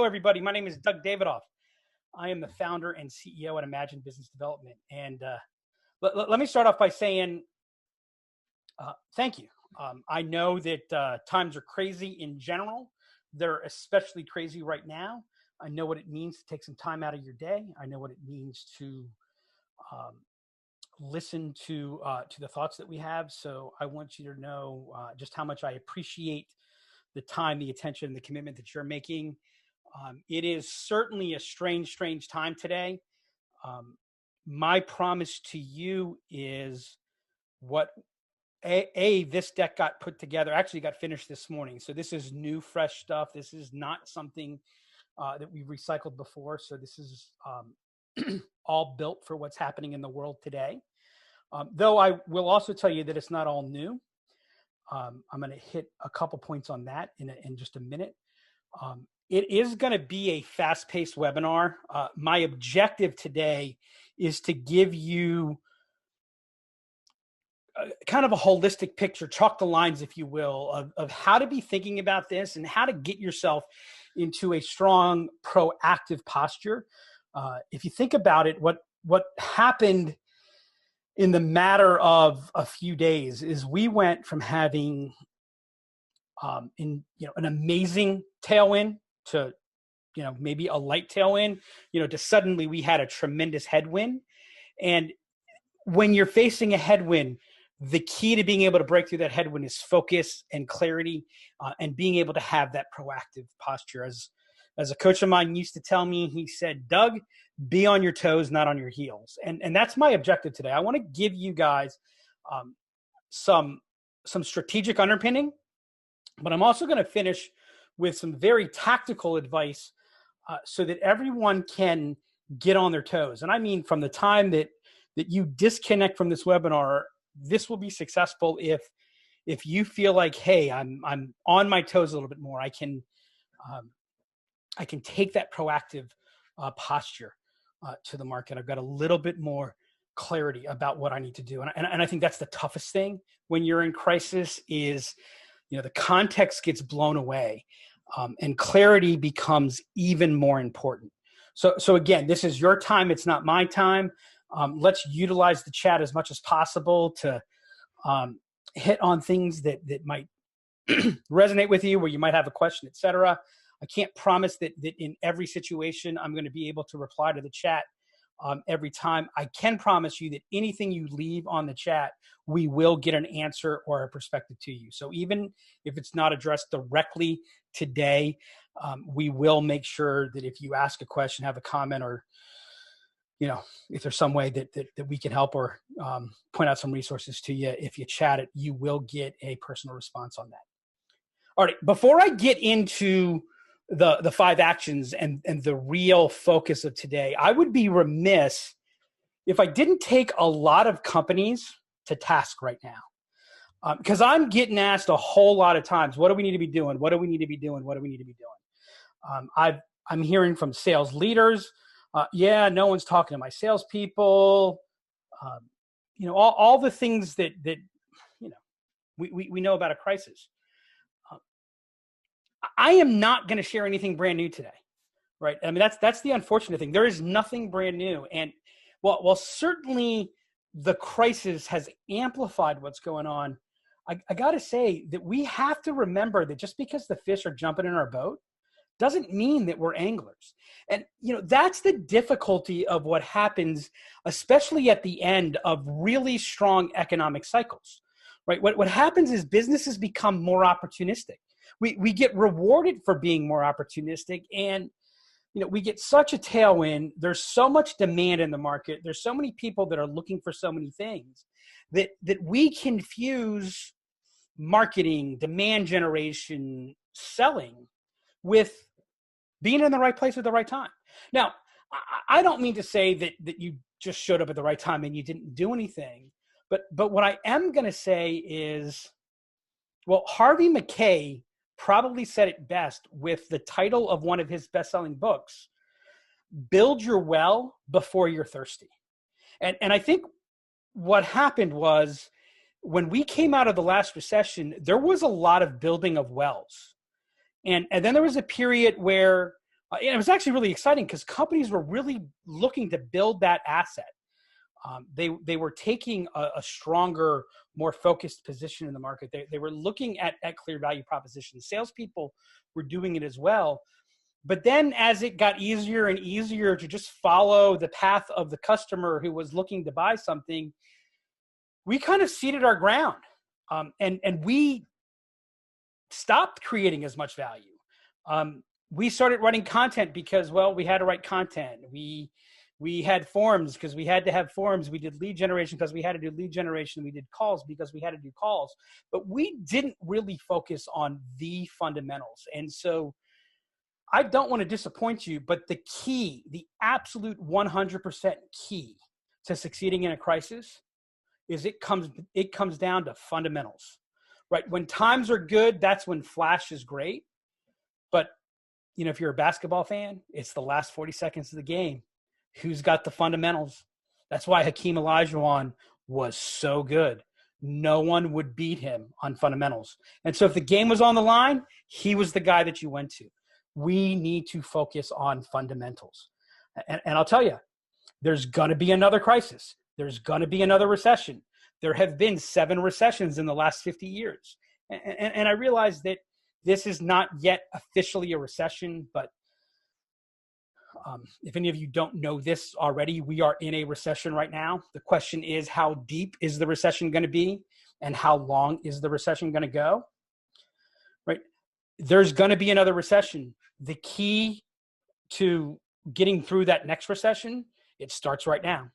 everybody. My name is Doug Davidoff. I am the founder and CEO at Imagine Business Development. And let me start off by saying thank you. I know that times are crazy in general. They're especially crazy right now. I know what it means to take some time out of your day. I know what it means to listen to the thoughts that we have. So I want you to know just how much I appreciate the time, the attention, and the commitment that you're making. It is certainly a strange time today. My promise to you is what this deck got put together, actually got finished this morning. So this is new, fresh stuff. This is not something that we've recycled before. So this is all built for what's happening in the world today. Though I will also tell you that it's not all new. I'm going to hit a couple points on that in just a minute. It is going to be a fast-paced webinar. My objective today is to give you kind of a holistic picture, chalk the lines, if you will, of how to be thinking about this and how to get yourself into a strong, proactive posture. If you think about it, what happened in the matter of a few days is we went from having an amazing tailwind to maybe a light tailwind, to suddenly we had a tremendous headwind. And when you're facing a headwind, the key to being able to break through that headwind is focus and clarity, and being able to have that proactive posture. As a coach of mine used to tell me, he said, Doug, be on your toes, not on your heels. And that's my objective today. I want to give you guys some strategic underpinning, but I'm also going to finish with some very tactical advice so that everyone can get on their toes. And I mean, from the time that you disconnect from this webinar, this will be successful if you feel like, hey, I'm on my toes a little bit more. I can take that proactive posture to the market. I've got a little bit more clarity about what I need to do. And I think that's the toughest thing when you're in crisis is, the context gets blown away, and clarity becomes even more important. So again, this is your time. It's not my time. Let's utilize the chat as much as possible to hit on things that might resonate with you, where you might have a question, etc. I can't promise that in every situation I'm going to be able to reply to the chat every time. I can promise you that anything you leave on the chat, we will get an answer or a perspective to you. So even if it's not addressed directly today, we will make sure that if you ask a question, have a comment, or if there's some way that we can help or point out some resources to you, if you chat it, you will get a personal response on that. All right, before I get into the 5 actions and the real focus of today, I would be remiss if I didn't take a lot of companies to task right now. Because I'm getting asked a whole lot of times, what do we need to be doing? What do we need to be doing? What do we need to be doing? I'm hearing from sales leaders, no one's talking to my salespeople. All the things that we know about a crisis. I am not going to share anything brand new today, right? I mean, that's the unfortunate thing. There is nothing brand new. And while certainly the crisis has amplified what's going on, I got to say that we have to remember that just because the fish are jumping in our boat doesn't mean that we're anglers. And, that's the difficulty of what happens, especially at the end of really strong economic cycles, right? What happens is businesses become more opportunistic. We get rewarded for being more opportunistic, and we get such a tailwind. There's so much demand in the market. There's so many people that are looking for so many things that we confuse marketing, demand generation, selling with being in the right place at the right time. Now, I don't mean to say that you just showed up at the right time and you didn't do anything, but what I am going to say is, well, Harvey Mackay probably said it best with the title of one of his best-selling books, Build Your Well Before You're Thirsty. And I think what happened was when we came out of the last recession, there was a lot of building of wells. And then there was a period where And it was actually really exciting because companies were really looking to build that asset. They were taking a stronger, more focused position in the market. They were looking at clear value propositions. Salespeople were doing it as well. But then as it got easier and easier to just follow the path of the customer who was looking to buy something, we kind of ceded our ground. And we stopped creating as much value. We started writing content because, well, we had to write content. We had forms because we had to have forms. We did lead generation because we had to do lead generation. We did calls because we had to do calls. But we didn't really focus on the fundamentals. And so I don't want to disappoint you, but the key, the absolute 100% key to succeeding in a crisis is it comes down to fundamentals, right? When times are good, that's when flash is great. But, if you're a basketball fan, it's the last 40 seconds of the game. Who's got the fundamentals? That's why Hakeem Olajuwon was so good. No one would beat him on fundamentals. And so if the game was on the line, he was the guy that you went to. We need to focus on fundamentals. And I'll tell you, there's going to be another crisis. There's going to be another recession. There have been 7 recessions in the last 50 years. And I realize that this is not yet officially a recession, but if any of you don't know this already, we are in a recession right now. The question is, how deep is the recession going to be? And how long is the recession going to go? Right? There's going to be another recession. The key to getting through that next recession, it starts right now.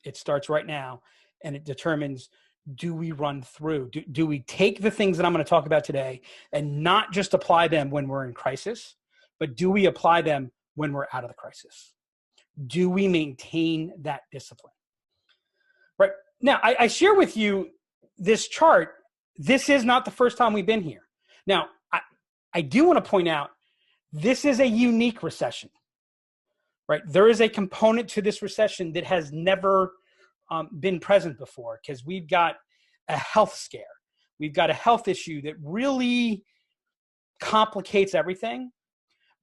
It starts right now. And it determines, do we run through? Do we take the things that I'm going to talk about today and not just apply them when we're in crisis, but do we apply them when we're out of the crisis? Do we maintain that discipline? Right now, I share with you this chart. This is not the first time we've been here. Now, I do want to point out, this is a unique recession, right? There is a component to this recession that has never been present before, because we've got a health scare. We've got a health issue that really complicates everything.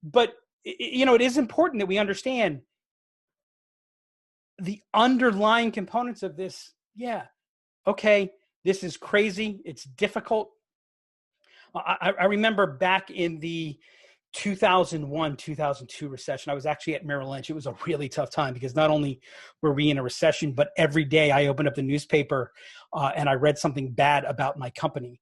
But it is important that we understand the underlying components of this. Yeah, okay, this is crazy. It's difficult. I remember back in the 2001, 2002 recession, I was actually at Merrill Lynch. It was a really tough time because not only were we in a recession, but every day I opened up the newspaper and I read something bad about my company.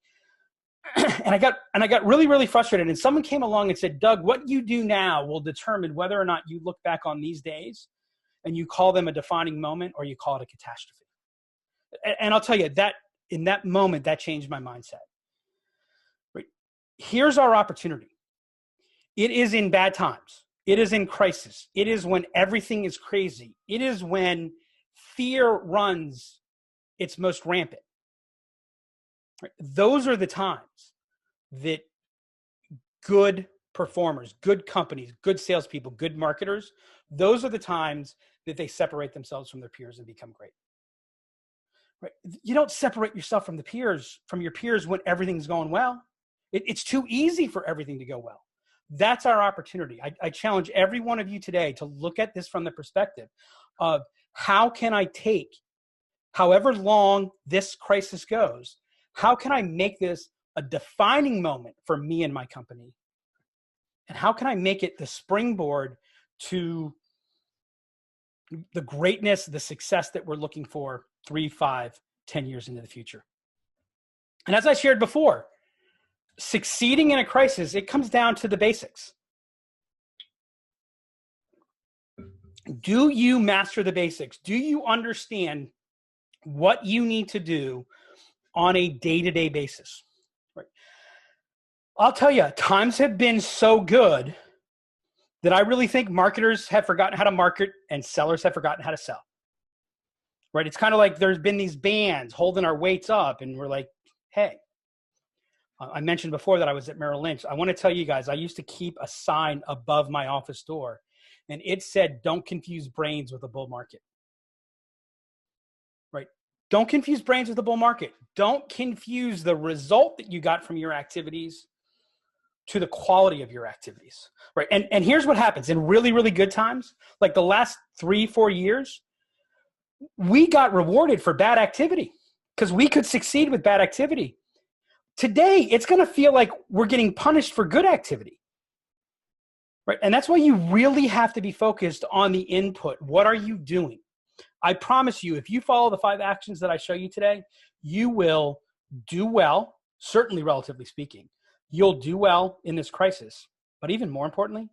And I got really, really frustrated. And someone came along and said, Doug, what you do now will determine whether or not you look back on these days and you call them a defining moment or you call it a catastrophe. And I'll tell you that in that moment, that changed my mindset. Right? Here's our opportunity. It is in bad times. It is in crisis. It is when everything is crazy. It is when fear runs its most rampant. Right? Those are the times that good performers, good companies, good salespeople, good marketers, those are the times that they separate themselves from their peers and become great. Right? You don't separate yourself from your peers when everything's going well. It's too easy for everything to go well. That's our opportunity. I challenge every one of you today to look at this from the perspective of, how can I take, however long this crisis goes, how can I make this a defining moment for me and my company? And how can I make it the springboard to the greatness, the success that we're looking for 3, 5, 10 years into the future? And as I shared before, succeeding in a crisis, it comes down to the basics. Do you master the basics? Do you understand what you need to do on a day-to-day basis? Right. I'll tell you, times have been so good that I really think marketers have forgotten how to market and sellers have forgotten how to sell. Right? It's kind of like there's been these bands holding our weights up and we're like, hey, I mentioned before that I was at Merrill Lynch. I want to tell you guys, I used to keep a sign above my office door, and it said, don't confuse brains with a bull market. Right? Don't confuse brains with a bull market. Don't confuse the result that you got from your activities to the quality of your activities, right? And here's what happens in really, really good times, like the last 3-4 years, we got rewarded for bad activity because we could succeed with bad activity. Today, it's going to feel like we're getting punished for good activity, right? And that's why you really have to be focused on the input. What are you doing? I promise you, if you follow the 5 actions that I show you today, you will do well, certainly relatively speaking. You'll do well in this crisis, but even more importantly,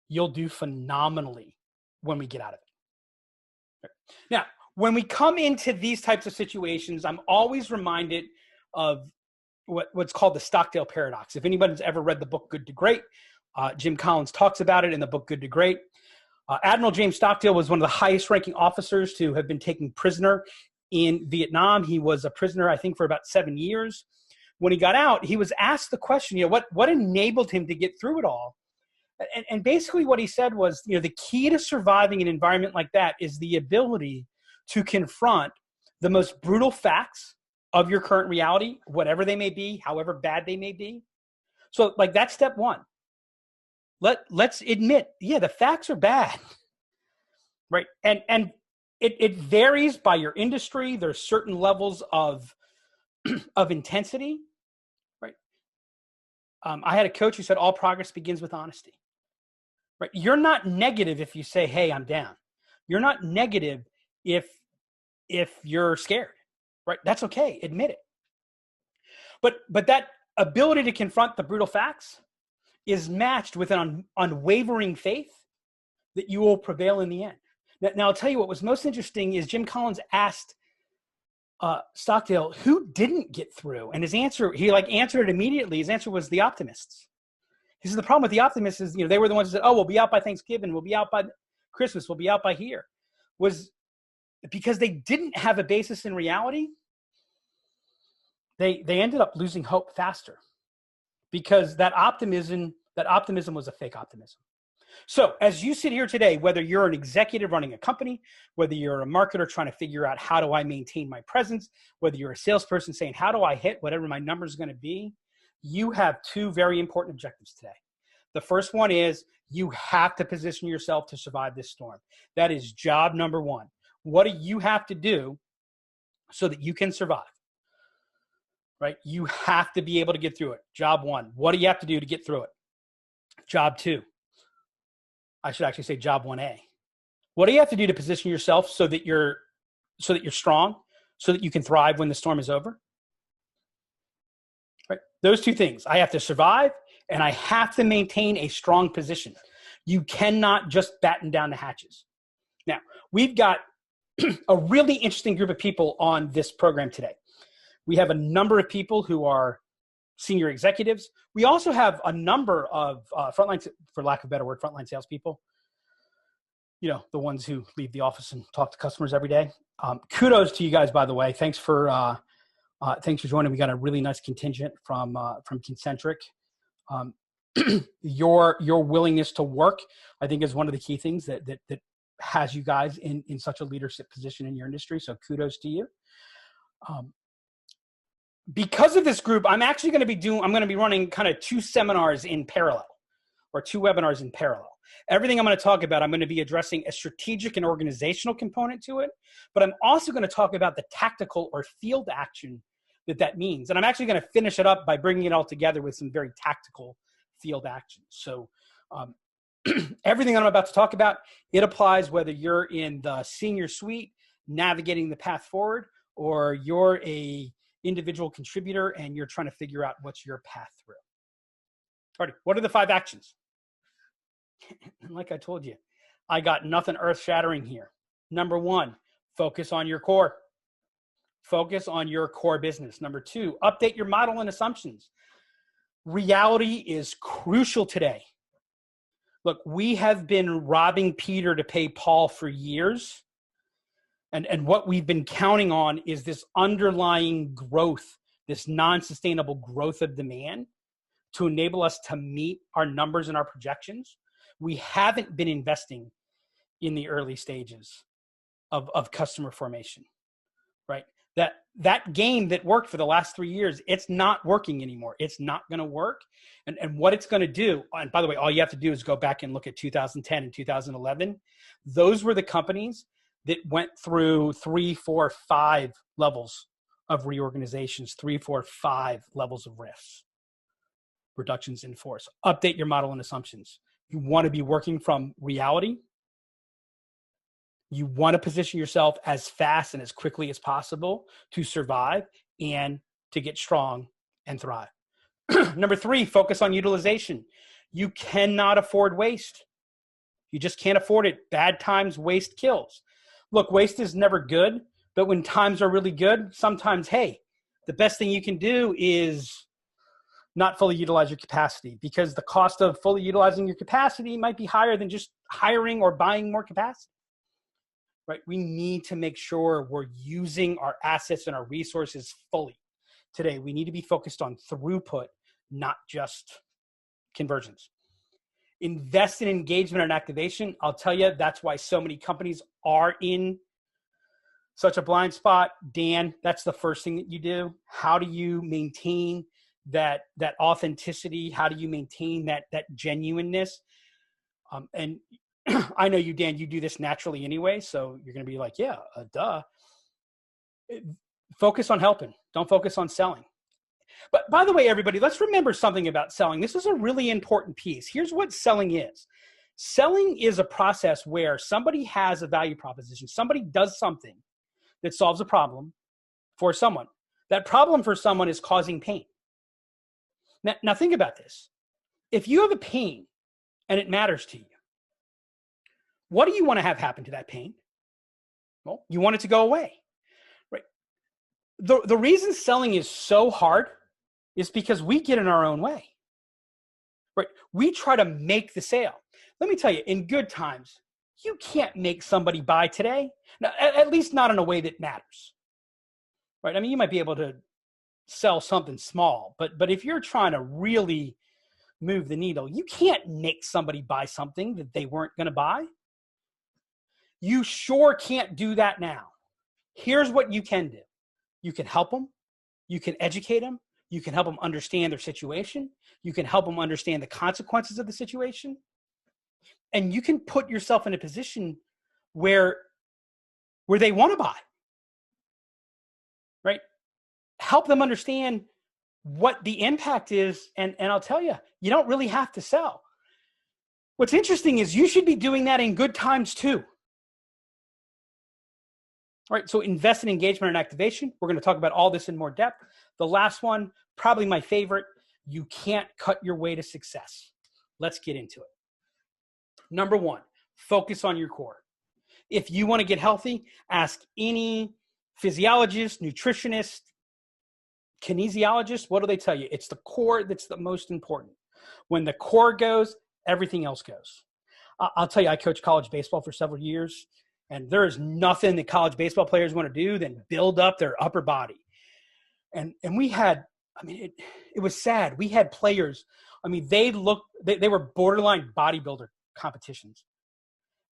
you'll do phenomenally when we get out of it. Now, when we come into these types of situations, I'm always reminded of what's called the Stockdale paradox. If anybody's ever read the book Good to Great, Jim Collins talks about it in the book Good to Great. Admiral James Stockdale was one of the highest ranking officers to have been taken prisoner in Vietnam. He was a prisoner, I think, for about 7 years. When he got out, he was asked the question, what enabled him to get through it all? And basically what he said was, the key to surviving an environment like that is the ability to confront the most brutal facts of your current reality, whatever they may be, however bad they may be. So like that's step one. Let's admit, the facts are bad, right? And it varies by your industry. There's certain levels of intensity, right? I had a coach who said all progress begins with honesty, right? You're not negative if you say, hey, I'm down. You're not negative if you're scared, right? That's okay. Admit it. But that ability to confront the brutal facts is matched with an unwavering faith that you will prevail in the end. Now, I'll tell you what was most interesting is Jim Collins asked Stockdale who didn't get through. And his answer, he answered it immediately. His answer was the optimists. He said the problem with the optimists is, they were the ones who said, oh, we'll be out by Thanksgiving. We'll be out by Christmas. We'll be out by here. Was because they didn't have a basis in reality. They ended up losing hope faster. Because that optimism was a fake optimism. So as you sit here today, whether you're an executive running a company, whether you're a marketer trying to figure out how do I maintain my presence, whether you're a salesperson saying, how do I hit whatever my number is going to be, you have 2 very important objectives today. The first one is you have to position yourself to survive this storm. That is job number 1. What do you have to do so that you can survive? Right? You have to be able to get through it. Job 1. What do you have to do to get through it? Job 2. I should actually say job 1A. What do you have to do to position yourself so that you're strong, so that you can thrive when the storm is over? Right? Those 2 things. I have to survive and I have to maintain a strong position. You cannot just batten down the hatches. Now, we've got a really interesting group of people on this program today. We have a number of people who are senior executives. We also have a number of frontline, for lack of a better word, frontline salespeople. The ones who leave the office and talk to customers every day. Kudos to you guys, by the way. Thanks for joining. We got a really nice contingent from Concentric. Your willingness to work, I think, is one of the key things that has you guys in such a leadership position in your industry. So kudos to you. Because of this group, I'm going to be running kind of 2 seminars in parallel, or 2 webinars in parallel. Everything I'm going to talk about, I'm going to be addressing a strategic and organizational component to it, but I'm also going to talk about the tactical or field action that means. And I'm actually going to finish it up by bringing it all together with some very tactical field actions. So everything I'm about to talk about, it applies whether you're in the senior suite navigating the path forward, or you're a individual contributor and you're trying to figure out what's your path through. All right, what are the 5 actions? Like I told you, I got nothing earth-shattering here. Number 1, focus on your core. Focus on your core business. Number 2, update your model and assumptions. Reality is crucial today. Look, we have been robbing Peter to pay Paul for years. And what we've been counting on is this underlying growth, this non-sustainable growth of demand to enable us to meet our numbers and our projections. We haven't been investing in the early stages of customer formation, right? That game that worked for the last 3 years, it's not working anymore. It's not going to work. And what it's going to do, and by the way, all you have to do is go back and look at 2010 and 2011. Those were the companies that went through 3, 4, 5 levels of reorganizations, 3, 4, 5 levels of risks, reductions in force. Update your model and assumptions. You want to be working from reality. You want to position yourself as fast and as quickly as possible to survive and to get strong and thrive. Number 3, focus on utilization. You cannot afford waste. You just can't afford it. Bad times, waste kills. Look, waste is never good, but when times are really good, sometimes, hey, the best thing you can do is not fully utilize your capacity, because the cost of fully utilizing your capacity might be higher than just hiring or buying more capacity. Right? We need to make sure we're using our assets and our resources fully. Today, we need to be focused on throughput, not just conversions. Invest in engagement and activation. I'll tell you, that's why so many companies are in such a blind spot. Dan, that's the first thing that you do. How do you maintain that authenticity? How do you maintain that genuineness? And I know you, Dan, you do this naturally anyway, so you're going to be like, yeah, duh. Focus on helping. Don't focus on selling. But by the way, everybody, let's remember something about selling. This is a really important piece. Here's what selling is. Selling is a process where somebody has a value proposition. Somebody does something that solves a problem for someone. That problem for someone is causing pain. Now think about this. If you have a pain and it matters to you, what do you want to have happen to that pain? Well, you want it to go away, right? The reason selling is so hard is because we get in our own way, right? We try to make the sale. Let me tell you, in good times, you can't make somebody buy today, now, at least not in a way that matters, right? I mean, you might be able to sell something small, but if you're trying to really move the needle, you can't make somebody buy something that they weren't going to buy. You sure can't do that now. Here's what you can do. You can help them. You can educate them. You can help them understand their situation. You can help them understand the consequences of the situation. And you can put yourself in a position where they want to buy, right? Help them understand what the impact is. And I'll tell you, you don't really have to sell. What's interesting is you should be doing that in good times too. All right, so invest in engagement and activation. We're going to talk about all this in more depth. The last one, probably my favorite, you can't cut your way to success. Let's get into it. Number 1, focus on your core. If you want to get healthy, ask any physiologist, nutritionist, kinesiologist, what do they tell you? It's the core that's the most important. When the core goes, everything else goes. I'll tell you, I coached college baseball for several years. And there is nothing that college baseball players want to do than build up their upper body. And we had, I mean, it was sad. We had players, I mean, they were borderline bodybuilder competitions.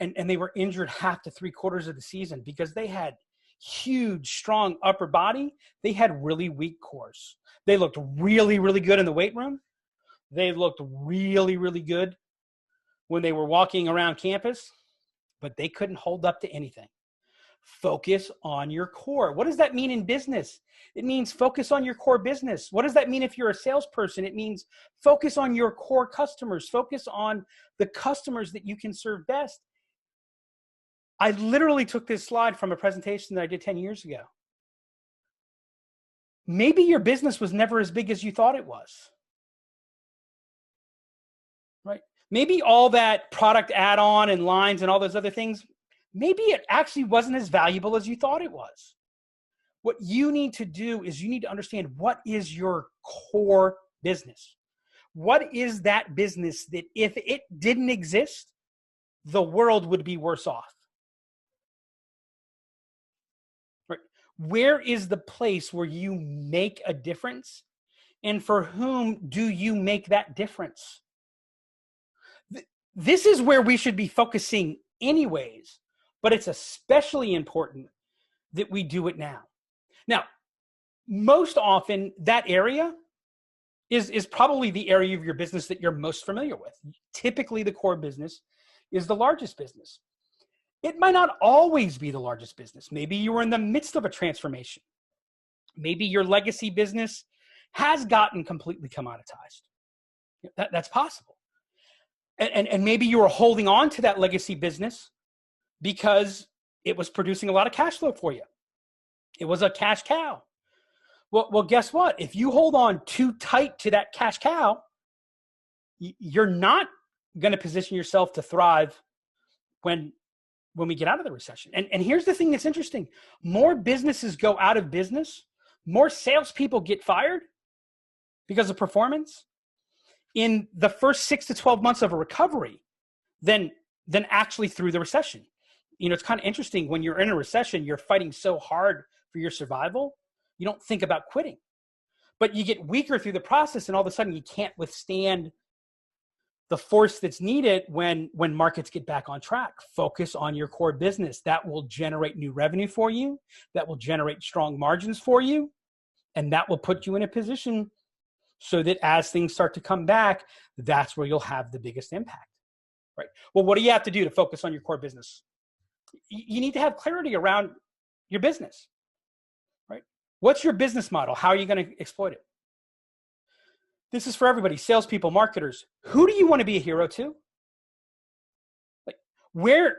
And they were injured half to 3/4 of the season because they had huge, strong upper body. They had really weak cores. They looked really, really good in the weight room. They looked really, really good when they were walking around campus. But they couldn't hold up to anything. Focus on your core. What does that mean in business? It means focus on your core business. What does that mean if you're a salesperson? It means focus on your core customers. Focus on the customers that you can serve best. I literally took this slide from a presentation that I did 10 years ago. Maybe your business was never as big as you thought it was. Right? Maybe all that product add-on and lines and all those other things, maybe it actually wasn't as valuable as you thought it was. What you need to do is you need to understand what is your core business. What is that business that if it didn't exist, the world would be worse off? Right? Where is the place where you make a difference? And for whom do you make that difference? This is where we should be focusing anyways, but it's especially important that we do it now. Now, most often that area is probably the area of your business that you're most familiar with. Typically, the core business is the largest business. It might not always be the largest business. Maybe you were in the midst of a transformation. Maybe your legacy business has gotten completely commoditized. That's possible. And maybe you were holding on to that legacy business because it was producing a lot of cash flow for you. It was a cash cow. Well, guess what? If you hold on too tight to that cash cow, you're not going to position yourself to thrive when we get out of the recession. And here's the thing that's interesting. More businesses go out of business, more salespeople get fired because of performance in the first 6 to 12 months of a recovery than actually through the recession. You know, it's kind of interesting when you're in a recession, you're fighting so hard for your survival. You don't think about quitting, but you get weaker through the process, and all of a sudden you can't withstand the force that's needed when markets get back on track. Focus on your core business. That will generate new revenue for you. That will generate strong margins for you. And that will put you in a position so that as things start to come back, that's where you'll have the biggest impact, right? Well, what do you have to do to focus on your core business? You need to have clarity around your business, right? What's your business model? How are you going to exploit it? This is for everybody, salespeople, marketers. Who do you want to be a hero to? Like, where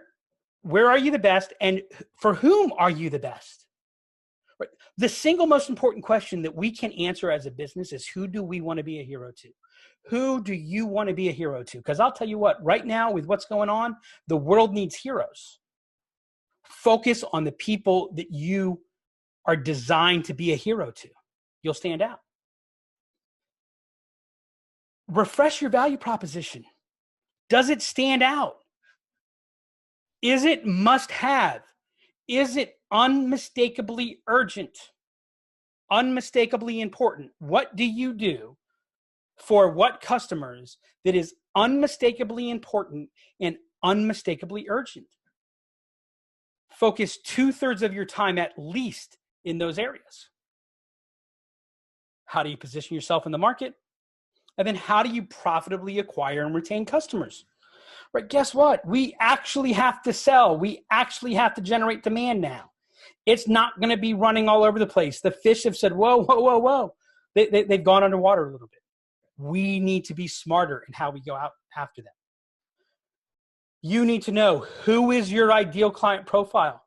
are you the best, and for whom are you the best? Right. The single most important question that we can answer as a business is, who do we want to be a hero to? Who do you want to be a hero to? Because I'll tell you what, right now with what's going on, the world needs heroes. Focus on the people that you are designed to be a hero to. You'll stand out. Refresh your value proposition. Does it stand out? Is it must have? Is it unmistakably urgent? Unmistakably important? What do you do for what customers that is unmistakably important and unmistakably urgent? Focus 2/3 of your time at least in those areas. How do you position yourself in the market? And then how do you profitably acquire and retain customers? Right? Guess what? We actually have to sell. We actually have to generate demand now. It's not going to be running all over the place. The fish have said, whoa, whoa, whoa, whoa. They've gone underwater a little bit. We need to be smarter in how we go out after them. You need to know, who is your ideal client profile?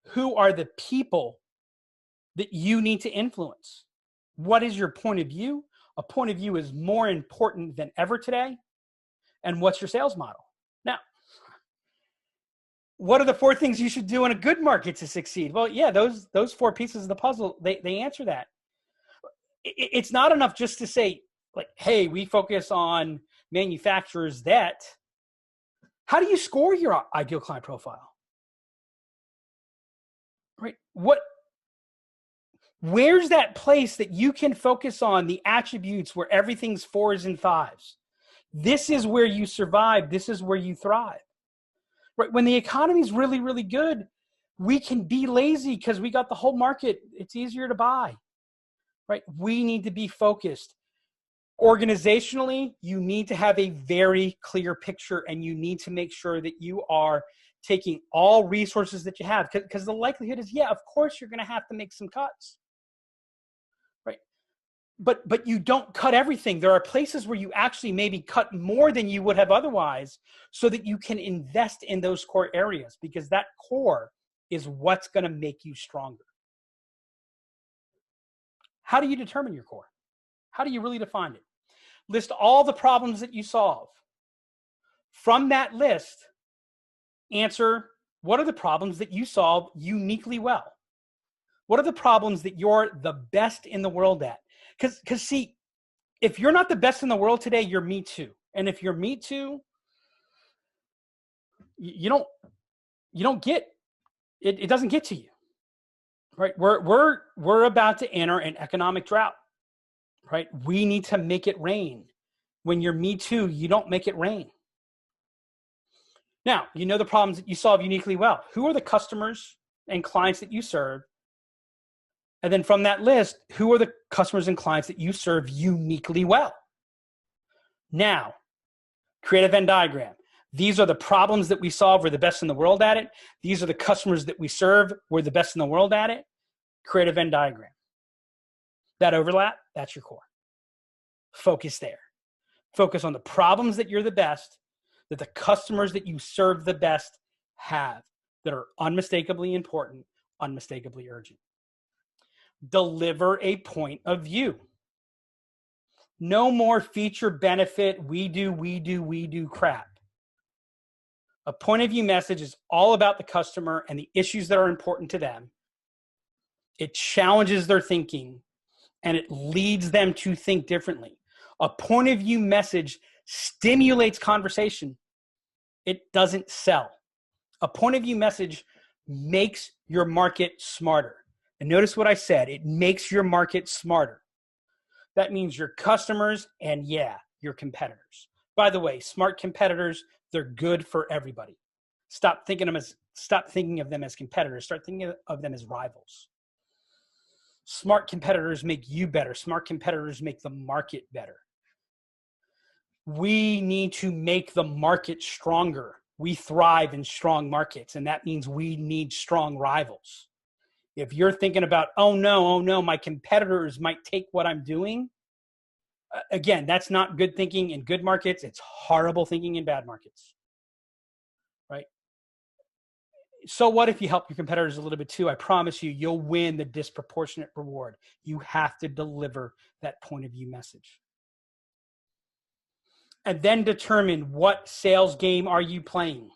Who are the people that you need to influence? What is your point of view? A point of view is more important than ever today. And what's your sales model? Now, what are the 4 things you should do in a good market to succeed? Well, yeah, those 4 pieces of the puzzle, they answer that. It's not enough just to say, like, hey, we focus on manufacturers that. How do you score your ideal client profile? Right? Where's that place that you can focus on the attributes where everything's 4s and 5s? This is where you survive. This is where you thrive. Right? When the economy is really, really good, we can be lazy because we got the whole market. It's easier to buy. Right? We need to be focused. Organizationally, you need to have a very clear picture, and you need to make sure that you are taking all resources that you have, because the likelihood is, yeah, of course you're going to have to make some cuts. Right? But you don't cut everything. There are places where you actually maybe cut more than you would have otherwise, so that you can invest in those core areas, because that core is what's going to make you stronger. How do you determine your core? How do you really define it? List all the problems that you solve. From that list, answer, what are the problems that you solve uniquely well? What are the problems that you're the best in the world at? Because see, if you're not the best in the world today, you're me too. And if you're me too, you don't get it. It doesn't get to you, right? We're about to enter an economic drought, right? We need to make it rain. When you're me too, you don't make it rain. Now, you know the problems that you solve uniquely well. Who are the customers and clients that you serve And then from that list, who are the customers and clients that you serve uniquely well? Now, create a Venn diagram. These are the problems that we solve. We're the best in the world at it. These are the customers that we serve. We're the best in the world at it. Create a Venn diagram. That overlap, that's your core. Focus there. Focus on the problems that you're the best, that the customers that you serve the best have, that are unmistakably important, unmistakably urgent. Deliver a point of view. No more feature benefit, we do crap. A point of view message is all about the customer and the issues that are important to them. It challenges their thinking and it leads them to think differently. A point of view message stimulates conversation. It doesn't sell. A point of view message makes your market smarter. And notice what I said, it makes your market smarter. That means your customers and your competitors. By the way, smart competitors, they're good for everybody. Stop thinking of them as competitors. Start thinking of them as rivals. Smart competitors make you better. Smart competitors make the market better. We need to make the market stronger. We thrive in strong markets, and that means we need strong rivals. If you're thinking about, oh no, my competitors might take what I'm doing, again, that's not good thinking in good markets. It's horrible thinking in bad markets, right? So what if you help your competitors a little bit too? I promise you, you'll win the disproportionate reward. You have to deliver that point of view message. And then determine what sales game are you playing.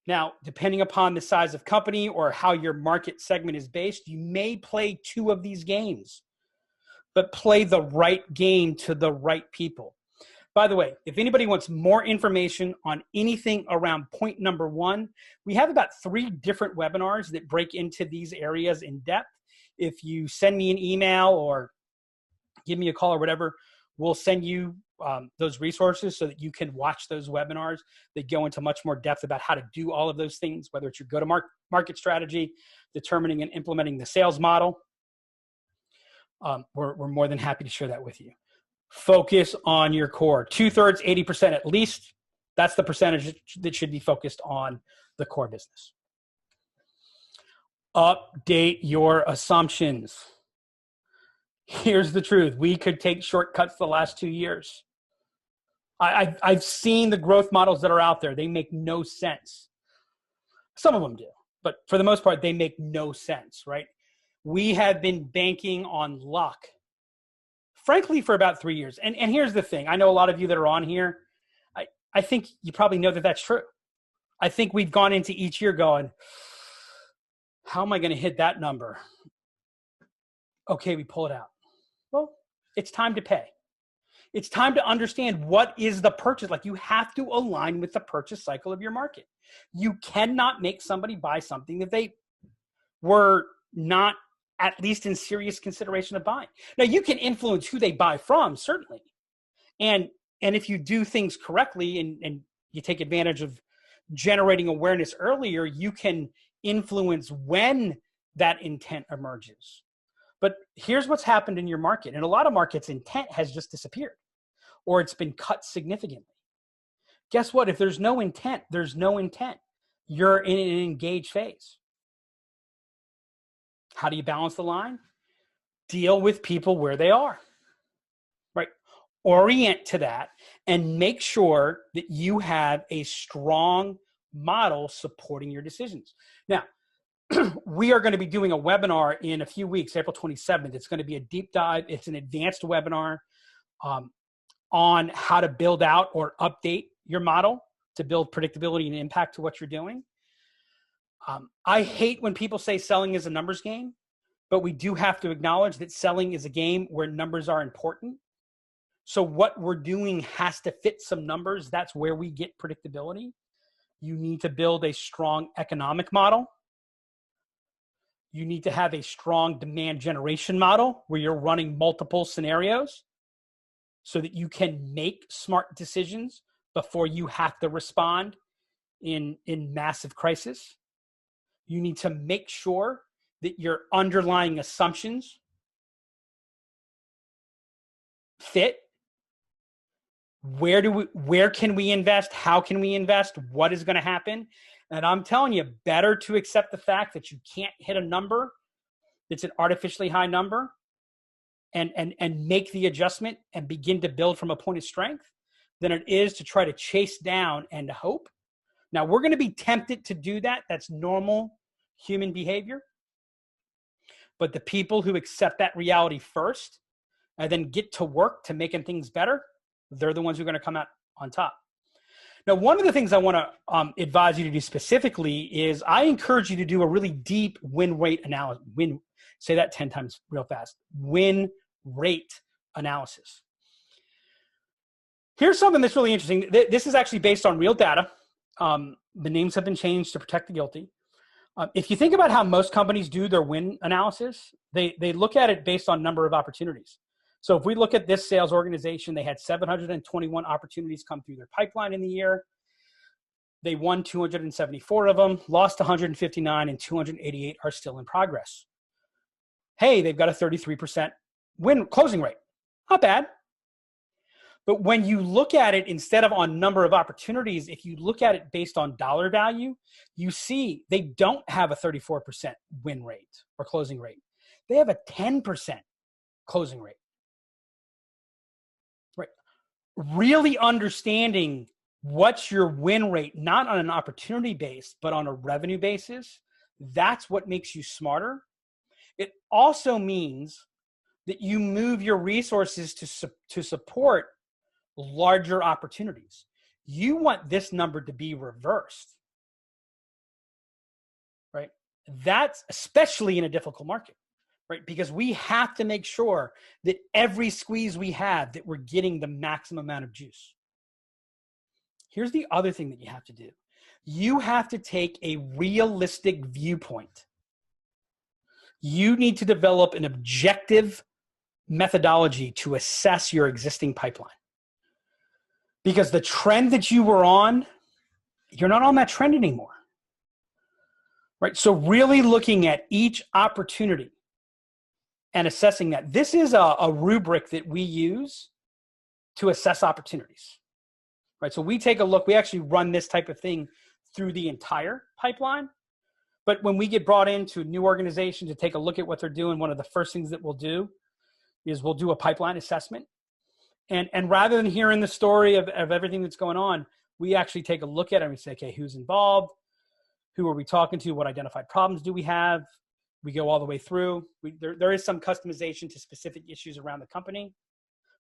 Now, depending upon the size of company or how your market segment is based, you may play two of these games, but play the right game to the right people. By the way, if anybody wants more information on anything around point number one, we have about 3 different webinars that break into these areas in depth. If you send me an email or give me a call or whatever, we'll send you those resources so that you can watch those webinars that go into much more depth about how to do all of those things, whether it's your go-to-market strategy, determining and implementing the sales model. We're more than happy to share that with you. Focus on your core. 2/3, 80% at least. That's the percentage that should be focused on the core business. Update your assumptions. Here's the truth. We could take shortcuts the last 2 years. I've seen the growth models that are out there. They make no sense. Some of them do, but for the most part, they make no sense, right? We have been banking on luck, frankly, for about 3 years. And here's the thing. I know a lot of you that are on here. I think you probably know that that's true. I think we've gone into each year going, how am I going to hit that number? Okay, we pull it out. Well, it's time to pay. It's time to understand what is the purchase. Like, you have to align with the purchase cycle of your market. You cannot make somebody buy something that they were not at least in serious consideration of buying. Now, you can influence who they buy from, certainly. And if you do things correctly and you take advantage of generating awareness earlier, you can influence when that intent emerges. But here's what's happened in your market. In a lot of markets, intent has just disappeared or it's been cut significantly. Guess what? If there's no intent, there's no intent. You're in an engaged phase. How do you balance the line? Deal with people where they are, right? Orient to that and make sure that you have a strong model supporting your decisions. Now, we are going to be doing a webinar in a few weeks, April 27th. It's going to be a deep dive. It's an advanced webinar on how to build out or update your model to build predictability and impact to what you're doing. I hate when people say selling is a numbers game, but we do have to acknowledge that selling is a game where numbers are important. So what we're doing has to fit some numbers. That's where we get predictability. You need to build a strong economic model. You need to have a strong demand generation model where you're running multiple scenarios so that you can make smart decisions before you have to respond in massive crisis. You need to make sure that your underlying assumptions fit. Where can we invest? How can we invest? What is going to happen? And I'm telling you, better to accept the fact that you can't hit a number that's an artificially high number and make the adjustment and begin to build from a point of strength than it is to try to chase down and hope. Now, we're going to be tempted to do that. That's normal human behavior. But the people who accept that reality first and then get to work to making things better, they're the ones who are going to come out on top. Now, one of the things I want to advise you to do specifically is I encourage you to do a really deep win rate analysis. Say that 10 times real fast. Win rate analysis. Here's something that's really interesting. This is actually based on real data. The names have been changed to protect the guilty. If you think about how most companies do their win analysis, they look at it based on number of opportunities. So if we look at this sales organization, they had 721 opportunities come through their pipeline in the year. They won 274 of them, lost 159, and 288 are still in progress. Hey, they've got a 33% win closing rate. Not bad. But when you look at it instead of on number of opportunities, if you look at it based on dollar value, you see they don't have a 34% win rate or closing rate. They have a 10% closing rate. Right? Really understanding what's your win rate, not on an opportunity base, but on a revenue basis, that's what makes you smarter. It also means that you move your resources to support larger opportunities. You want this number to be reversed, right? That's especially in a difficult market, right? Because we have to make sure that every squeeze we have, that we're getting the maximum amount of juice. Here's the other thing that you have to do. You have to take a realistic viewpoint. You need to develop an objective methodology to assess your existing pipeline. Because the trend that you were on, you're not on that trend anymore. Right? So really looking at each opportunity and assessing that. This is a rubric that we use to assess opportunities. Right? So we take a look, we actually run this type of thing through the entire pipeline. But when we get brought into a new organization to take a look at what they're doing, one of the first things that we'll do is we'll do a pipeline assessment. And rather than hearing the story of everything that's going on, we actually take a look at it and we say, okay, who's involved? Who are we talking to? What identified problems do we have? We go all the way through. There is some customization to specific issues around the company.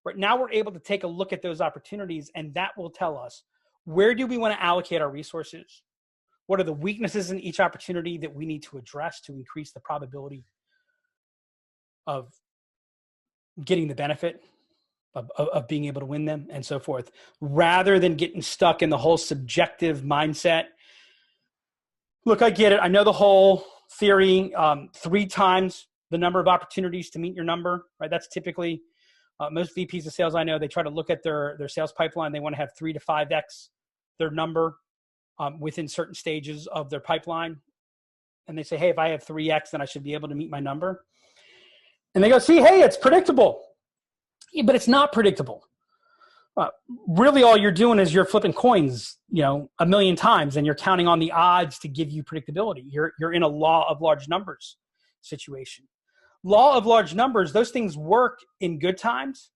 Right now we're able to take a look at those opportunities, and that will tell us, where do we want to allocate our resources? What are the weaknesses in each opportunity that we need to address to increase the probability of getting the benefit of being able to win them, and so forth, rather than getting stuck in the whole subjective mindset. Look, I get it. I know the whole theory, 3 times the number of opportunities to meet your number, right? That's typically most VPs of sales I know, they try to look at their sales pipeline. They want to have 3 to 5x their number within certain stages of their pipeline. And they say, hey, if I have 3x, then I should be able to meet my number. And they go, see, hey, it's predictable. Yeah, but it's not predictable. Really, all you're doing is you're flipping coins, a million times, and you're counting on the odds to give you predictability. You're in a law of large numbers situation. Law of large numbers, those things work in good times,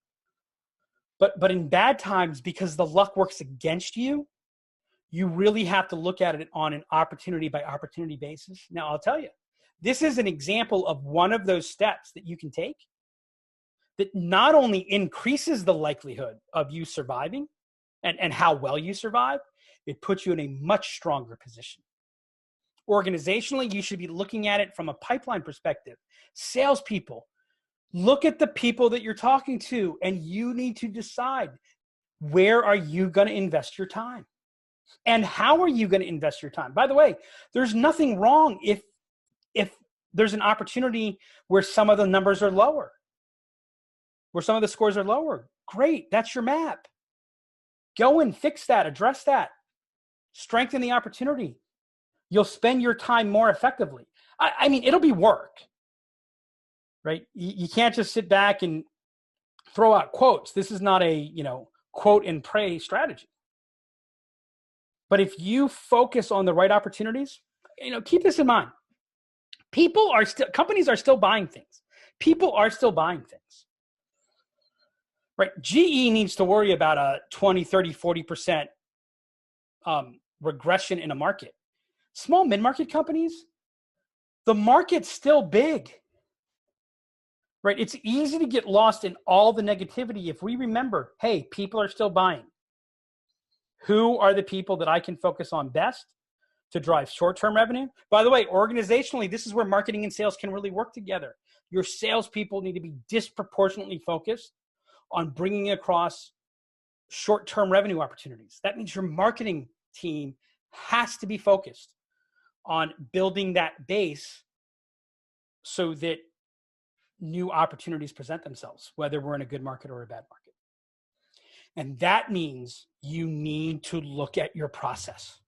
but in bad times, because the luck works against you, you really have to look at it on an opportunity by opportunity basis. Now, I'll tell you, this is an example of one of those steps that you can take that not only increases the likelihood of you surviving and how well you survive, it puts you in a much stronger position. Organizationally, you should be looking at it from a pipeline perspective. Salespeople, look at the people that you're talking to, and you need to decide, where are you going to invest your time? And how are you going to invest your time? By the way, there's nothing wrong if there's an opportunity where some of the numbers are lower, where some of the scores are lower. Great, that's your map. Go and fix that, address that, strengthen the opportunity. You'll spend your time more effectively. I mean, it'll be work, right? You can't just sit back and throw out quotes. This is not a, quote and pray strategy. But if you focus on the right opportunities, keep this in mind. Companies are still buying things. People are still buying things. Right? GE needs to worry about a 20, 30, 40% regression in a market. Small mid-market companies, the market's still big. Right? It's easy to get lost in all the negativity if we remember, hey, people are still buying. Who are the people that I can focus on best to drive short-term revenue? By the way, organizationally, this is where marketing and sales can really work together. Your salespeople need to be disproportionately focused on bringing across short-term revenue opportunities. That means your marketing team has to be focused on building that base so that new opportunities present themselves, whether we're in a good market or a bad market. And that means you need to look at your process.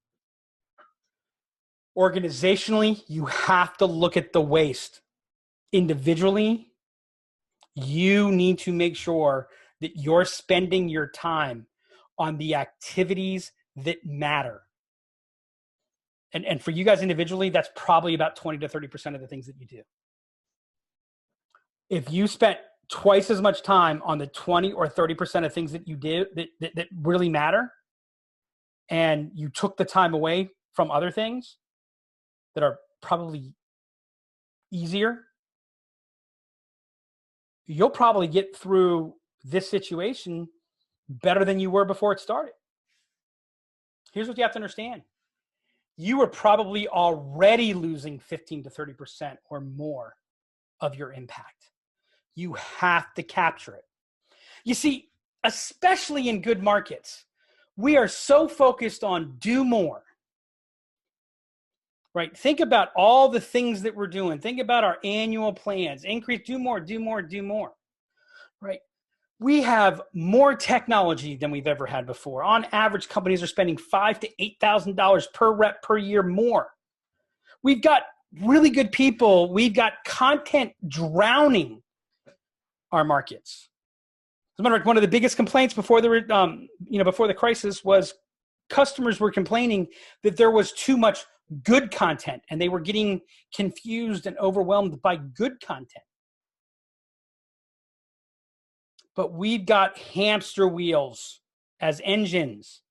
Organizationally, you have to look at the waste. Individually, you need to make sure that you're spending your time on the activities that matter. And for you guys individually, that's probably about 20 to 30% of the things that you do. If you spent twice as much time on the 20 or 30% of things that you do that really matter, and you took the time away from other things that are probably easier, you'll probably get through this situation better than you were before it started. Here's what you have to understand. You were probably already losing 15 to 30% or more of your impact. You have to capture it. You see, especially in good markets, we are so focused on do more. Right? Think about all the things that we're doing. Think about our annual plans. Increase, do more, do more, do more. Right? We have more technology than we've ever had before. On average, companies are spending $5,000 to $8,000 per rep per year more. We've got really good people. We've got content drowning our markets. As a matter of fact, one of the biggest complaints before the crisis was customers were complaining that there was too much good content, and they were getting confused and overwhelmed by good content. But we've got hamster wheels as engines.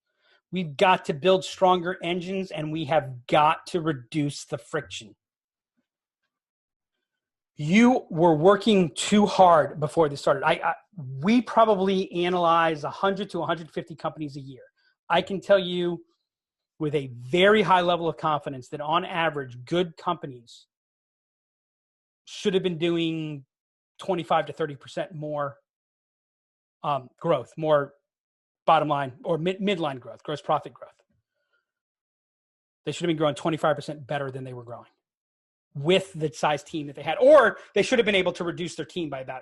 We've got to build stronger engines, and we have got to reduce the friction. You were working too hard before this started. We probably analyze 100 to 150 companies a year. I can tell you with a very high level of confidence that on average, good companies should have been doing 25 to 30% more growth, more bottom line or midline growth, gross profit growth. They should have been growing 25% better than they were growing with the size team that they had, or they should have been able to reduce their team by about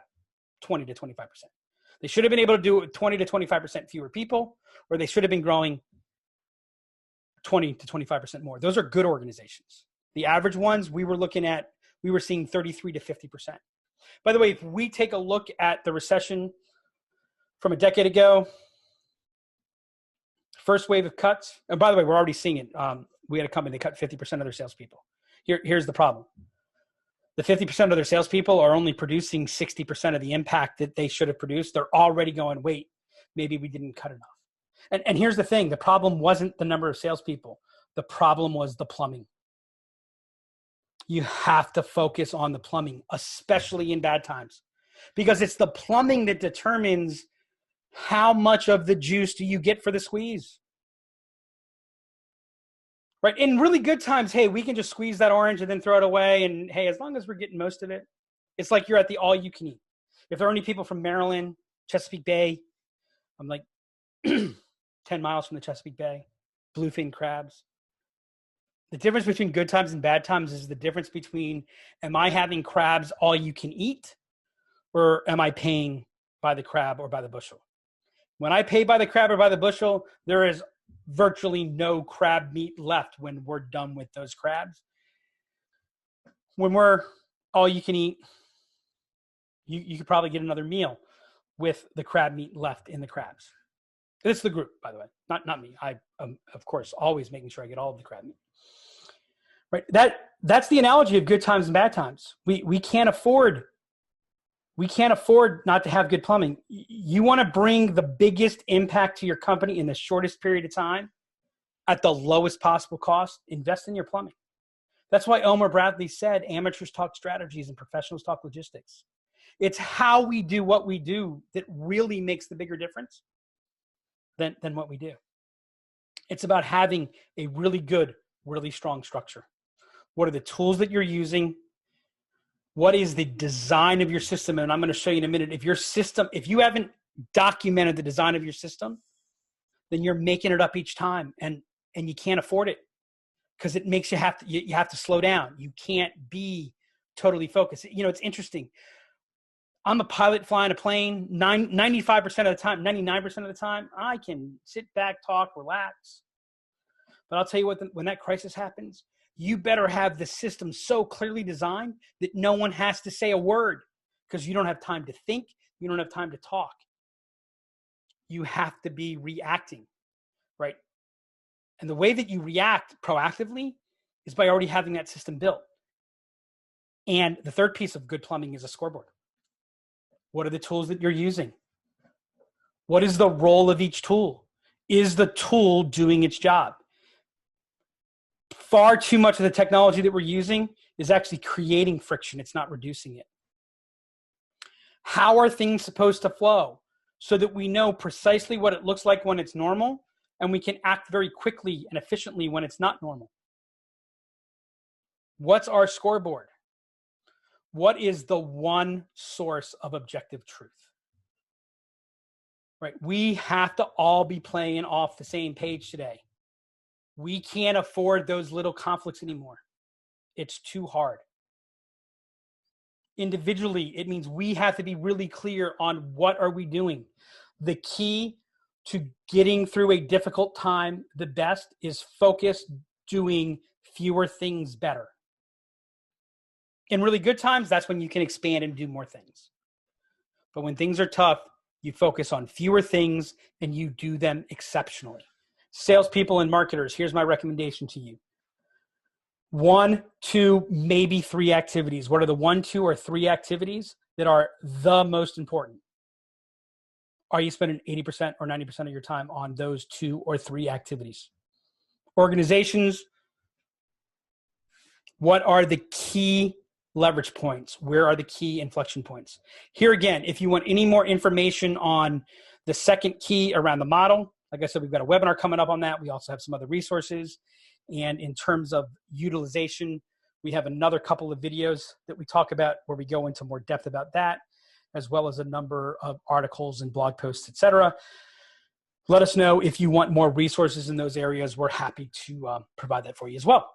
20 to 25%. They should have been able to do it with 20 to 25% fewer people, or they should have been growing 20 to 25% more. Those are good organizations. The average ones we were seeing 33 to 50%. By the way, if we take a look at the recession from a decade ago, first wave of cuts, and by the way, we're already seeing it. We had a company that cut 50% of their salespeople. Here's the problem. The 50% of their salespeople are only producing 60% of the impact that they should have produced. They're already going, wait, maybe we didn't cut enough. And here's the thing. The problem wasn't the number of salespeople. The problem was the plumbing. You have to focus on the plumbing, especially in bad times, because it's the plumbing that determines how much of the juice do you get for the squeeze. Right? In really good times, hey, we can just squeeze that orange and then throw it away. And hey, as long as we're getting most of it, it's like you're at the all you can eat. If there are any people from Maryland, Chesapeake Bay, I'm like 10 miles from the Chesapeake Bay, bluefin crabs. The difference between good times and bad times is the difference between, am I having crabs all you can eat, or am I paying by the crab or by the bushel? When I pay by the crab or by the bushel, there is virtually no crab meat left when we're done with those crabs. when we're all you can eat, you could probably get another meal with the crab meat left in the crabs. It's the group, by the way, not me. I am, of course, always making sure I get all of the crab meat. Right. That's the analogy of good times and bad times. We can't afford not to have good plumbing. You want to bring the biggest impact to your company in the shortest period of time at the lowest possible cost. Invest in your plumbing. That's why Omar Bradley said amateurs talk strategies and professionals talk logistics. It's how we do what we do that really makes the bigger difference than what we do. It's about having a really good, really strong structure. What are the tools that you're using? What is the design of your system? And I'm going to show you in a minute. If you haven't documented the design of your system, then you're making it up each time, and you can't afford it because it makes you have to slow down. You can't be totally focused. It's interesting. I'm a pilot flying a plane 95% of the time, 99% of the time. I can sit back, talk, relax. But I'll tell you what, when that crisis happens, you better have the system so clearly designed that no one has to say a word because you don't have time to think. You don't have time to talk. You have to be reacting, right? And the way that you react proactively is by already having that system built. And the third piece of good plumbing is a scoreboard. What are the tools that you're using? What is the role of each tool? Is the tool doing its job? Far too much of the technology that we're using is actually creating friction. It's not reducing it. How are things supposed to flow so that we know precisely what it looks like when it's normal and we can act very quickly and efficiently when it's not normal? What's our scoreboard? What is the one source of objective truth? Right? We have to all be playing off the same page today. We can't afford those little conflicts anymore. It's too hard. Individually, it means we have to be really clear on what are we doing. The key to getting through a difficult time the best is focus doing fewer things better. In really good times, that's when you can expand and do more things. But when things are tough, you focus on fewer things and you do them exceptionally. Salespeople and marketers, here's my recommendation to you. 1, 2, maybe 3 activities. What are the 1, 2, or 3 activities that are the most important? Are you spending 80% or 90% of your time on those 2 or 3 activities? Organizations, what are the key leverage points? Where are the key inflection points? Here again, if you want any more information on the second key around the model, like I said, we've got a webinar coming up on that. We also have some other resources. And in terms of utilization, we have another couple of videos that we talk about where we go into more depth about that, as well as a number of articles and blog posts, etc. Let us know if you want more resources in those areas. We're happy to provide that for you as well.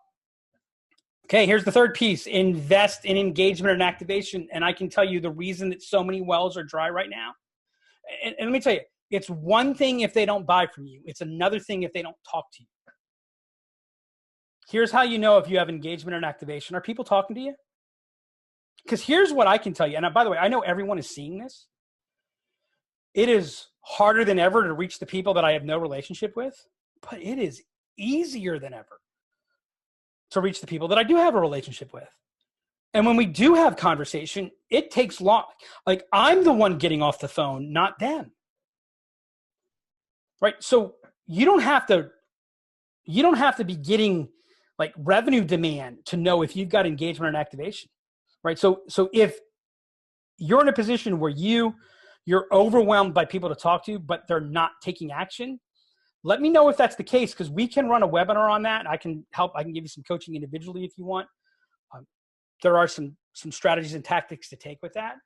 Okay, here's the third piece. Invest in engagement and activation. And I can tell you the reason that so many wells are dry right now. And let me tell you, it's one thing if they don't buy from you. It's another thing if they don't talk to you. Here's how you know if you have engagement and activation. Are people talking to you? Because here's what I can tell you. And by the way, I know everyone is seeing this. It is harder than ever to reach the people that I have no relationship with, but it is easier than ever to reach the people that I do have a relationship with. And when we do have conversation, it takes long. Like I'm the one getting off the phone, not them. Right? So you don't have to be getting like revenue demand to know if you've got engagement and activation. Right? So if you're in a position where you're overwhelmed by people to talk to, but they're not taking action, let me know if that's the case, because we can run a webinar on that. I can help. I can give you some coaching individually if you want. There are some strategies and tactics to take with that.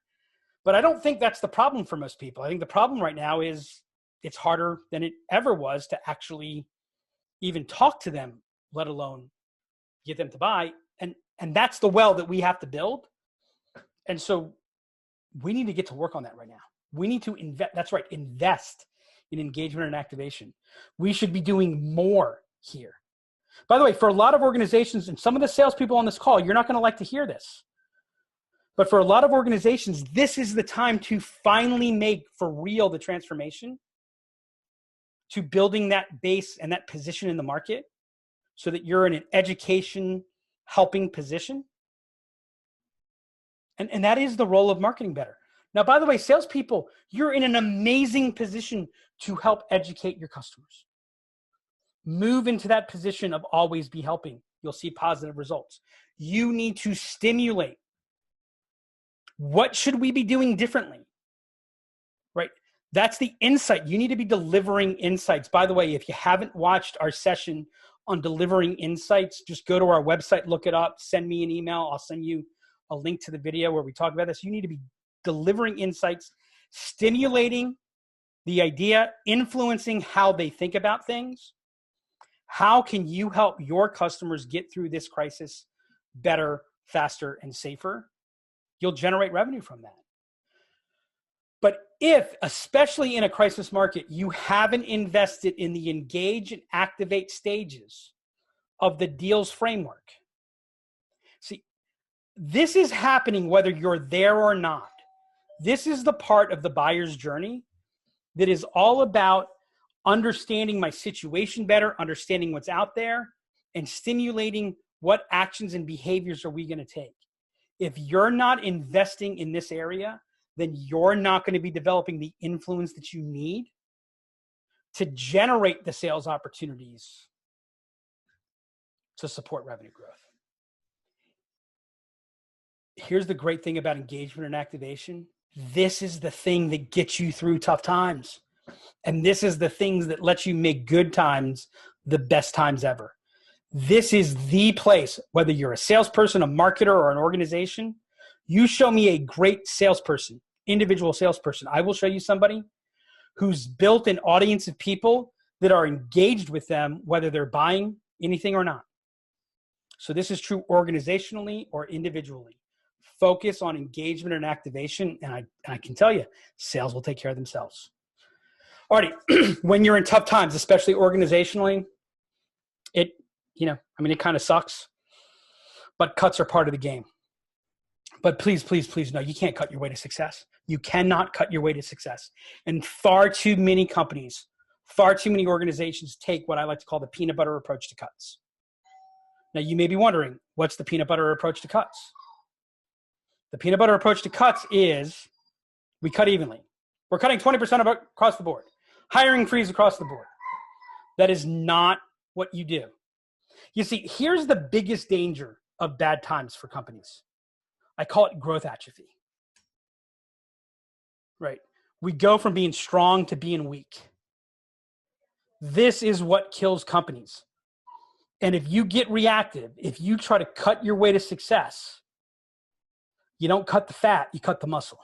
But I don't think that's the problem for most people. I think the problem right now is it's harder than it ever was to actually even talk to them, let alone get them to buy. And that's the well that we have to build. And so we need to get to work on that right now. We need to invest. That's right. Invest in engagement and activation. We should be doing more here. By the way, for a lot of organizations and some of the salespeople on this call, you're not going to like to hear this. But for a lot of organizations, this is the time to finally make for real the transformation to building that base and that position in the market so that you're in an education helping position. And that is the role of marketing better. Now, by the way, salespeople, you're in an amazing position to help educate your customers. Move into that position of always be helping. You'll see positive results. You need to stimulate. What should we be doing differently? Right? That's the insight. You need to be delivering insights. By the way, if you haven't watched our session on delivering insights, just go to our website, look it up, send me an email. I'll send you a link to the video where we talk about this. You need to be delivering insights, stimulating the idea, influencing how they think about things. How can you help your customers get through this crisis better, faster, and safer? You'll generate revenue from that. But if, especially in a crisis market, you haven't invested in the engage and activate stages of the deals framework, see, this is happening whether you're there or not. This is the part of the buyer's journey that is all about understanding my situation better, understanding what's out there, and stimulating what actions and behaviors are we going to take. If you're not investing in this area, then you're not going to be developing the influence that you need to generate the sales opportunities to support revenue growth. Here's the great thing about engagement and activation. This is the thing that gets you through tough times. And this is the things that let you make good times the best times ever. This is the place, whether you're a salesperson, a marketer, or an organization, you show me a great salesperson, individual salesperson. I will show you somebody who's built an audience of people that are engaged with them, whether they're buying anything or not. So this is true organizationally or individually. Focus on engagement and activation, and I can tell you, sales will take care of themselves. Alrighty, when you're in tough times, especially organizationally, it kind of sucks, but cuts are part of the game. But please, please, please know you can't cut your way to success. You cannot cut your way to success. And far too many companies, far too many organizations take what I like to call the peanut butter approach to cuts. Now, you may be wondering, what's the peanut butter approach to cuts? The peanut butter approach to cuts is we cut evenly. We're cutting 20% across the board. Hiring freeze across the board. That is not what you do. You see, here's the biggest danger of bad times for companies. I call it growth atrophy. Right? We go from being strong to being weak. This is what kills companies. And if you get reactive, if you try to cut your way to success, you don't cut the fat, you cut the muscle.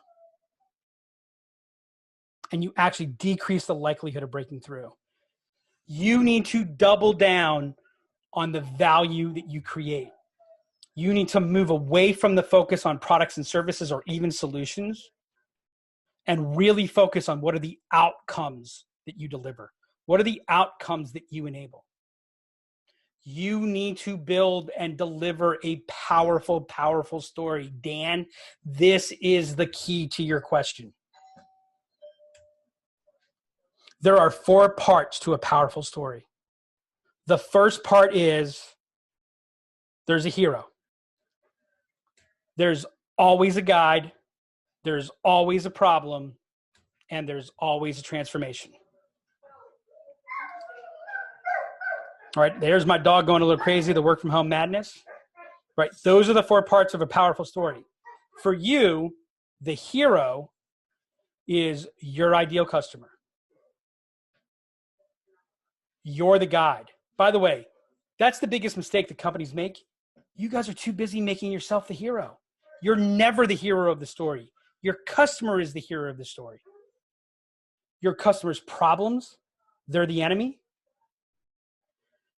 And you actually decrease the likelihood of breaking through. You need to double down on the value that you create. You need to move away from the focus on products and services or even solutions and really focus on what are the outcomes that you deliver. What are the outcomes that you enable? You need to build and deliver a powerful, powerful story. Dan, this is the key to your question. There are 4 parts to a powerful story. The first part is there's a hero. There's always a guide. There's always a problem. And there's always a transformation. All right, there's my dog going a little crazy, the work from home madness. Right, those are the 4 parts of a powerful story. For you, the hero is your ideal customer. You're the guide. By the way, that's the biggest mistake that companies make. You guys are too busy making yourself the hero. You're never the hero of the story. Your customer is the hero of the story. Your customer's problems, they're the enemy.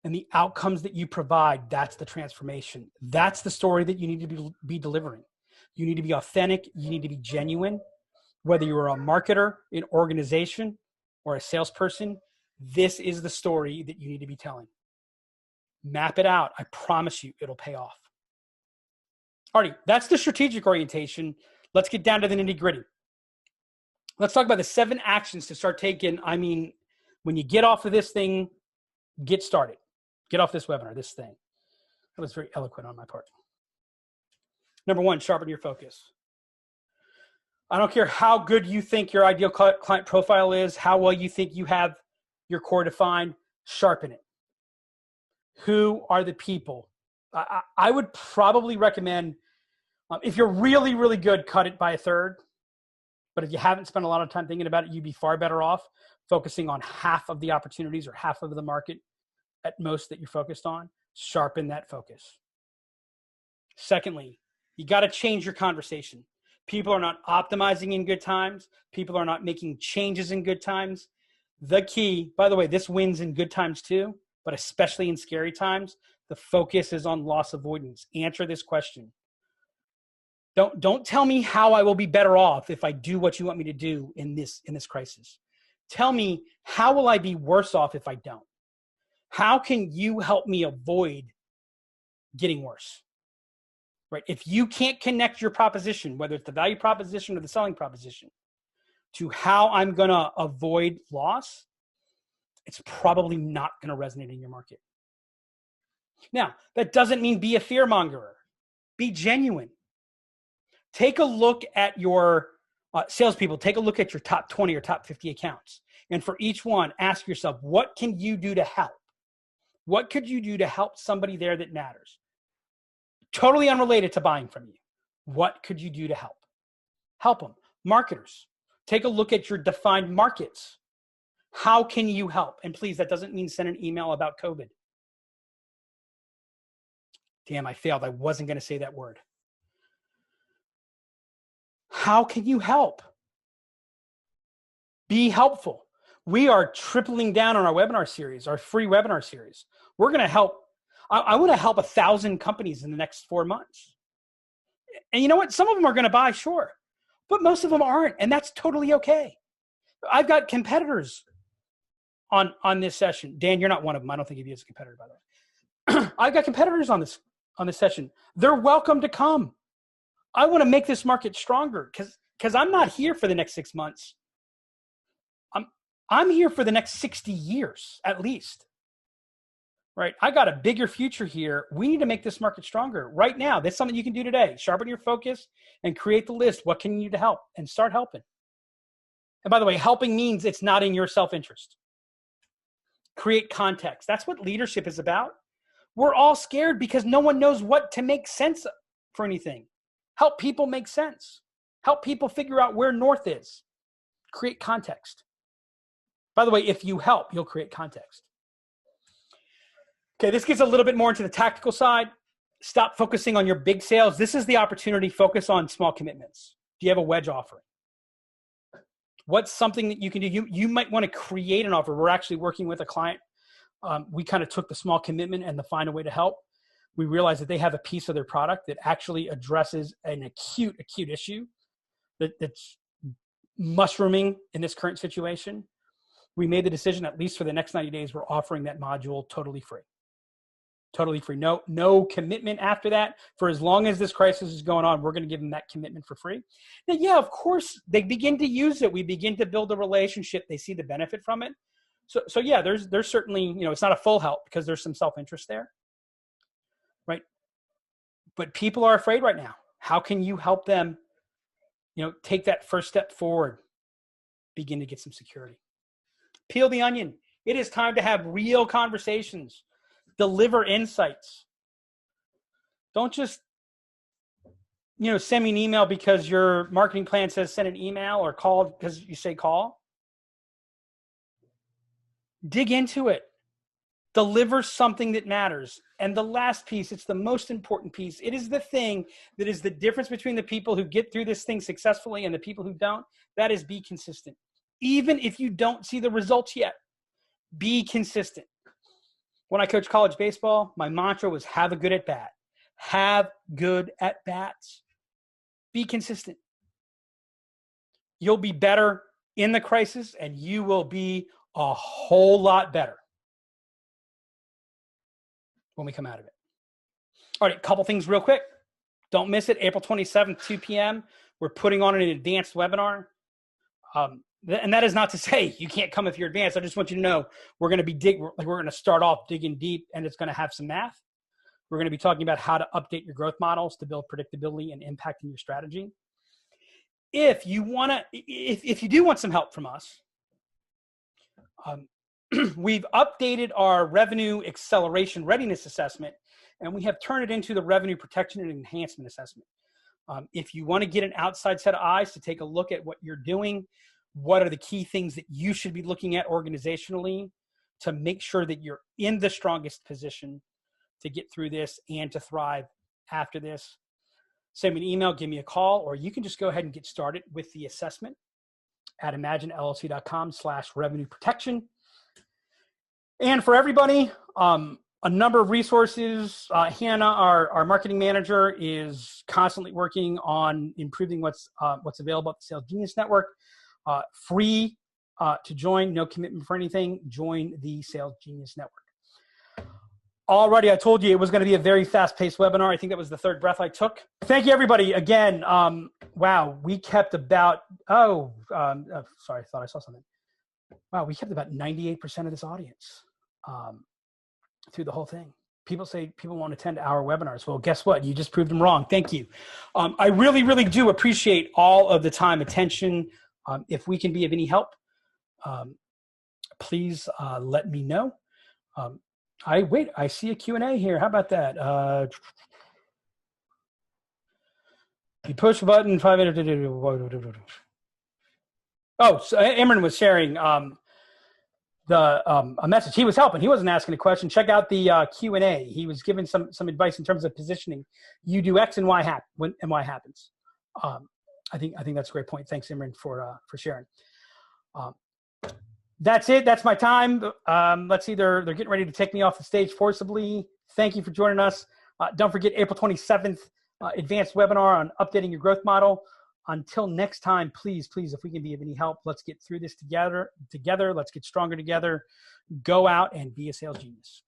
And the outcomes that you provide, that's the transformation. That's the story that you need to be delivering. You need to be authentic. You need to be genuine. Whether you're a marketer, an organization, or a salesperson, this is the story that you need to be telling. Map it out. I promise you it'll pay off. Alrighty, that's the strategic orientation. Let's get down to the nitty gritty. Let's talk about the 7 actions to start taking. I mean, when you get off of this thing, get started. Get off this webinar, this thing. That was very eloquent on my part. Number 1, sharpen your focus. I don't care how good you think your ideal client profile is, how well you think you have your core defined, sharpen it. Who are the people? I would probably recommend, if you're really, really good, cut it by a third. But if you haven't spent a lot of time thinking about it, you'd be far better off focusing on half of the opportunities or half of the market at most that you're focused on. Sharpen that focus. Secondly, you got to change your conversation. People are not optimizing in good times. People are not making changes in good times. The key, by the way, this wins in good times too, but especially in scary times, the focus is on loss avoidance. Answer this question. Don't tell me how I will be better off if I do what you want me to do in this crisis. Tell me, how will I be worse off if I don't? How can you help me avoid getting worse? Right? If you can't connect your proposition, whether it's the value proposition or the selling proposition, to how I'm going to avoid loss, it's probably not going to resonate in your market. Now, that doesn't mean be a fear mongerer. Be genuine. Take a look at your salespeople. Take a look at your top 20 or top 50 accounts. And for each one, ask yourself, what can you do to help? What could you do to help somebody there that matters? Totally unrelated to buying from you. What could you do to help? Help them. Marketers, take a look at your defined markets. How can you help? And please, that doesn't mean send an email about COVID. Damn, I failed. I wasn't going to say that word. How can you help? Be helpful. We are tripling down on our webinar series, our free webinar series. We're going to help. I want to help 1,000 companies in the next 4 months. And you know what? Some of them are going to buy, sure, but most of them aren't. And that's totally okay. I've got competitors on this session. Dan, you're not one of them. I don't think of you as a competitor, by the way. I've got competitors on this session. They're welcome to come. I want to make this market stronger because I'm not here for the next 6 months. I'm here for the next 60 years, at least. Right? I got a bigger future here. We need to make this market stronger right now. That's something you can do today. Sharpen your focus and create the list. What can you do to help? And start helping. And by the way, helping means it's not in your self-interest. Create context. That's what leadership is about. We're all scared because no one knows what to make sense for anything. Help people make sense. Help people figure out where north is. Create context. By the way, if you help, you'll create context. Okay, this gets a little bit more into the tactical side. Stop focusing on your big sales. This is the opportunity. Focus on small commitments. Do you have a wedge offering? What's something that you can do? You might want to create an offer. We're actually working with a client. We kind of took the small commitment and the find a way to help. We realized that they have a piece of their product that actually addresses an acute issue that's mushrooming in this current situation. We made the decision, at least for the next 90 days, we're offering that module totally free. Totally free. No commitment after that. For as long as this crisis is going on, we're going to give them that commitment for free. Now, yeah, of course, they begin to use it. We begin to build a relationship. They see the benefit from it. So yeah, there's certainly, it's not a full help because there's some self-interest there, right? But people are afraid right now. How can you help them, take that first step forward, begin to get some security? Peel the onion. It is time to have real conversations. Deliver insights. Don't just, send me an email because your marketing plan says send an email, or call because you say call. Dig into it. Deliver something that matters. And the last piece, it's the most important piece. It is the thing that is the difference between the people who get through this thing successfully and the people who don't. That is, be consistent. Even if you don't see the results yet, be consistent. When I coached college baseball, my mantra was have a good at bat. Have good at bats. Be consistent. You'll be better in the crisis, and you will be a whole lot better when we come out of it. All right, a couple things real quick. Don't miss it. April 27th, 2 p.m. We're putting on an advanced webinar. And that is not to say you can't come if you're advanced. I just want you to know we're going to we're going to start off digging deep, and it's going to have some math. We're going to be talking about how to update your growth models to build predictability and impact in your strategy. If you do want some help from us, we've updated our revenue acceleration readiness assessment, and we have turned it into the revenue protection and enhancement assessment. If you want to get an outside set of eyes to take a look at what you're doing, what are the key things that you should be looking at organizationally to make sure that you're in the strongest position to get through this and to thrive after this, send me an email, give me a call, or you can just go ahead and get started with the assessment at imaginellc.com/revenue protection. And for everybody, a number of resources. Hannah, our marketing manager, is constantly working on improving what's available at the Sales Genius Network. Free to join, no commitment for anything. Join the Sales Genius Network. Already, I told you it was going to be a very fast-paced webinar. I think that was the third breath I took. Thank you, everybody. Again, wow, we kept about, sorry, I thought I saw something. Wow, we kept about 98% of this audience through the whole thing. People say people won't attend our webinars. Well, guess what? You just proved them wrong. Thank you. I really, really do appreciate all of the time, attention. If we can be of any help, please let me know. I see a Q&A here. How about that? You push a button, 5 minutes. Oh, so Imran was sharing a message. He was helping. He wasn't asking a question. Check out the Q&A. He was giving some advice in terms of positioning. You do X and Y happens. I think that's a great point. Thanks, Imran, for sharing. That's it. That's my time. Let's see. They're getting ready to take me off the stage forcibly. Thank you for joining us. Don't forget April 27th, advanced webinar on updating your growth model. Until next time, please, if we can be of any help, let's get through this together. Let's get stronger together. Go out and be a sales genius.